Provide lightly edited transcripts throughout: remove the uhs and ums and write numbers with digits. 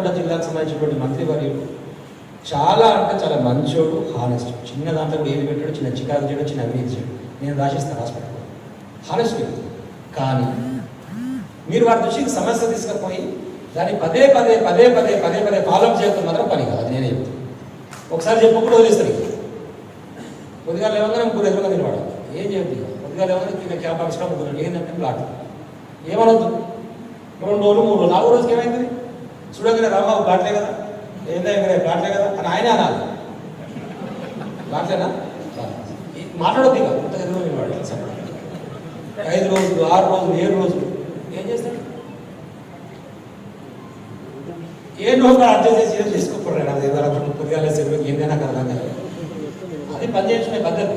నల్గొండ జిల్లాకు సంబంధించినటువంటి మంత్రివర్యులు చాలా అంటే చాలా మంచోడు, హానెస్ట్. చిన్న దాంట్లో కూడా ఏది పెట్టాడు, చిన్న చికాకు చేయడం, చిన్న అవినీతి చేయడం. నేను రాసిస్తాను హాస్పిటల్ హానెస్ట్. కానీ మీరు వారి దృష్టికి సమస్య తీసుకుపోయి దాన్ని పదే పదే పదే పదే పదే పదే ఫాలోఅప్ చేయడం మాత్రం పని కాదు. నేనే చెప్తాను. ఒకసారి చెప్పకుండా వదిలేస్తాను. కొద్దిగా లేవగానే ముగ్గురు ఎదురుగా నిలబడాలి. ఏం చేయండి, కొద్దిగా లేవగానే కింద క్యాబ్ ఆఫీస్లో ముగ్గురు ఏంటంటే ప్లాట్ ఏమనొద్దు. 2 రోజులు 3 రోజులు 4 రోజుకి ఏమైంది చూడగానే రామావు ప్లాట్లే కదా, ఏంటంటే ప్లాట్లే కదా అని ఆయన అనాలి. ప్లాట్లేనా మాట్లాడొద్దు. ఇక కొత్తగా ఎదురుగా నిలబడాలి. 5 రోజులు 6 రోజులు 7 రోజులు ఏం చేస్తాడు? ఏ రోజు అడ్జస్ట్ చేసి ఏం చేసుకోకూడదు. అది ఏదైనా కొద్దిగా సెలవుకి ఏంటైనా కదా అది పనిచేసుకునే పద్ధతి.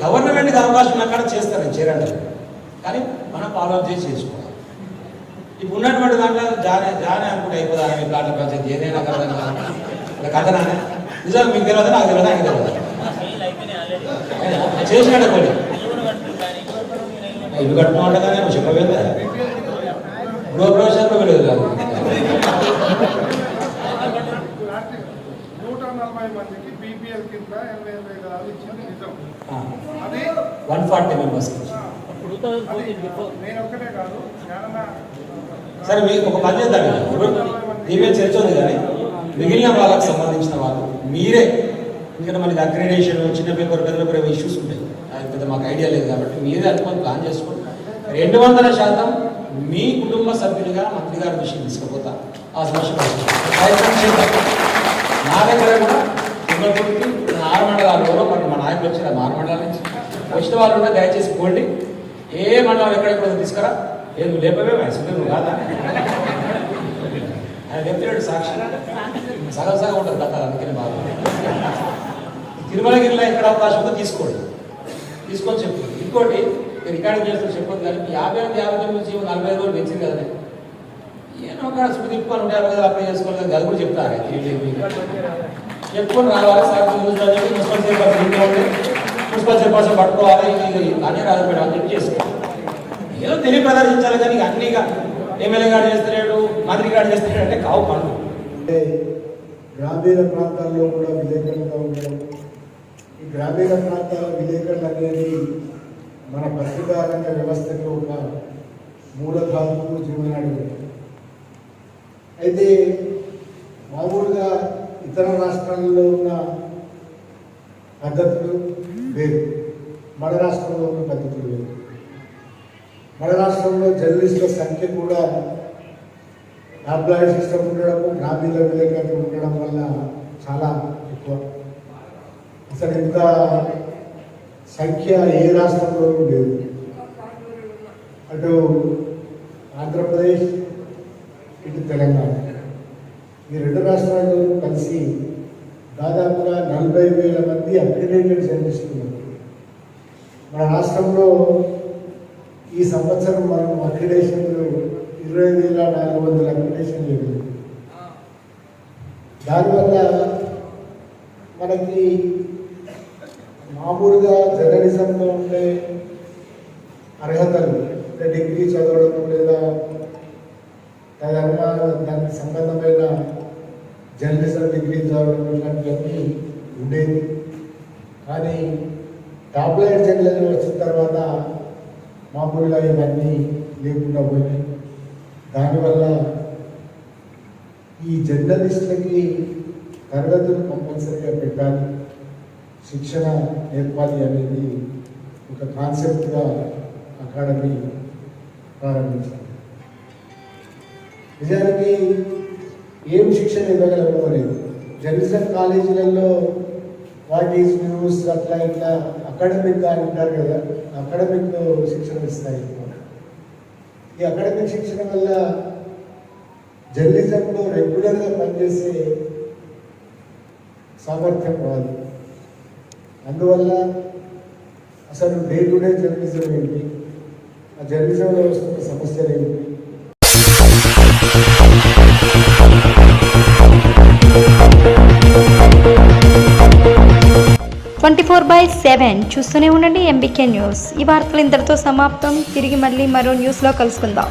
గవర్నమెంట్కి అవకాశం ఉన్నక్కడ చేస్తారు, నేను చేరండి. కానీ మనం ఫాలోఅప్ చేసి చేసుకోవాలి. ఇప్పుడు ఉన్నటువంటి దాంట్లో జానే అనుకుంటే అయిపోదా మీ ప్లాట్ల పంచాయతీ ఏదైనా కదా కథనా నిజం మీకు తెలియదు, నాకు తెలియదు, నాకు తెలియదు. చేసినట్టు కొన్ని ఇల్లు కట్టుకుంటా కానీ నువ్వు చెప్పలేదు. గృహప్రవేశాలు వెళ్ళదు కాదు. 140 మెంబర్స్. సరే మీకు ఒక పని చేద్దాం. ఈమెయిల్ చర్చ ఉంది కానీ మిగిలిన వాళ్ళకి సంబంధించిన వాళ్ళు మీరే, ఎందుకంటే మనకి అక్రిడేషన్ చిన్న పేపర్ పెద్ద పేపర్ ఇష్యూస్ ఉంటాయి. అది పెద్ద మాకు ఐడియా లేదు కాబట్టి మీరే అనుకొని ప్లాన్ చేసుకోండి. 200% మీ కుటుంబ సభ్యులుగా మంత్రి గారి దృష్టికి తీసుకుపోతా ఆ సమస్య ప్రయత్నం చేద్దాం. నా దగ్గర కూడా తుంగతుర్తి 6 మండలాల్లో మన నాయకులు వచ్చిన 6 మండలాల నుంచి వచ్చిన వాళ్ళు కూడా దయచేసి పోండి. ఏ మండలం ఎక్కడెక్కడ తీసుకురా, ఏం లేపవే వయసు నువ్వు కాదా ఆయన చెప్తాడు. సాక్షి సగం సగం ఉంటుంది కథ. అందుకని బాగా తిరుమలగిరిలో ఎక్కడ అవకాశం ఉందో తీసుకోండి, తీసుకొని చెప్తుంది. ఇంకోటి రికార్డింగ్ చేస్తూ చెప్పొద్దు కానీ 50 నుంచి 45 రోజులు పెంచింది కదా. ఏమో ఒక సుఖ తిప్పుకొని 150 అప్లై చేసుకోవాలి కదా, అది కూడా చెప్తారు. చెప్పుకొని రావాలి. సార్ మున్సిపల్ చైర్పర్సన్ పట్టుకోవాలి అన్నీ రాజపేట అని చెప్పి చేసుకోవాలి. ఏదో తెలివి ప్రదర్శించాలి కానీ అన్నీగా ఎమ్మెల్యే గారు చేస్తలేడు, మంత్రి గారు చేస్తలేడు అంటే కావు పనులు. గ్రామీణ ప్రాంతాల్లో కూడా విలేకరులుగా ఉండడం, ఈ గ్రామీణ ప్రాంతాల విలేకరులు అనేది మన పత్రికా రంగ వ్యవస్థకి ఒక మూలధాతువు జీవనాడు. అయితే మామూలుగా ఇతర రాష్ట్రాల్లో ఉన్న పద్ధతులు వేరు, మన రాష్ట్రంలో ఉన్న పద్ధతులు వేరు. మన రాష్ట్రంలో జర్నలిస్టుల సంఖ్య కూడా టాబ్లాయిడ్ సిస్టమ్ ఉండడము, గ్రామీణ విలేకరులు ఉండడం వల్ల చాలా ఎక్కువ. అసలు ఇంత సంఖ్య ఏ రాష్ట్రంలోనూ లేదు. అటు ఆంధ్రప్రదేశ్, ఇటు తెలంగాణ, ఈ 2 రాష్ట్రాల్లో కలిసి దాదాపుగా 40,000 మంది అక్రిడేటెడ్ జర్నలిస్టులు ఉన్నారు. మన రాష్ట్రంలో ఈ సంవత్సరం మనం అక్రిడేషన్లు 20,400 అక్రిడేషన్లు లేదు. దానివల్ల మనకి మామూలుగా జర్నలిజంలో ఉండే అర్హతలు, అంటే డిగ్రీ చదవడం లేదా దానికి సంబంధమైన జర్నలిజం డిగ్రీ చదవడం ఇలాంటివన్నీ ఉండేది. కానీ టాబ్లాయిడ్ జర్నలిజం వచ్చిన తర్వాత మామూలుగా ఇవన్నీ లేకుండా పోయినాయి. దానివల్ల ఈ జర్నలిస్టులకి తరగతులు కంపల్సరీగా పెట్టాలి, శిక్షణ నేర్పాలి అనేది ఒక కాన్సెప్ట్గా అకాడమీ ప్రారంభించింది. నిజానికి ఏం శిక్షణ ఇవ్వగలమో లేదు. జర్నలిజం కాలేజీలలో వాట్ ఈజ్ న్యూస్ అట్లా ఇట్లా అకాడమిక్గా అంటారు కదా, అకాడమిక్ శిక్షణ ఇస్తాయి. ఈ అకాడమిక్ శిక్షణ వల్ల జర్నలిజంలో రెగ్యులర్గా పనిచేసే సామర్థ్యం రాదు. అందువల్ల అసలు డే టు డే జర్నలిజం ఏంటి, ఆ జర్నలిజంలో వస్తున్న సమస్యలు ఏంటి, 24/7 చూస్తూనే ఉండండి ఎంబీకే న్యూస్. ఈ వార్తలు ఇంతటితో సమాప్తం. తిరిగి మళ్ళీ మరో న్యూస్లో కలుసుకుందాం.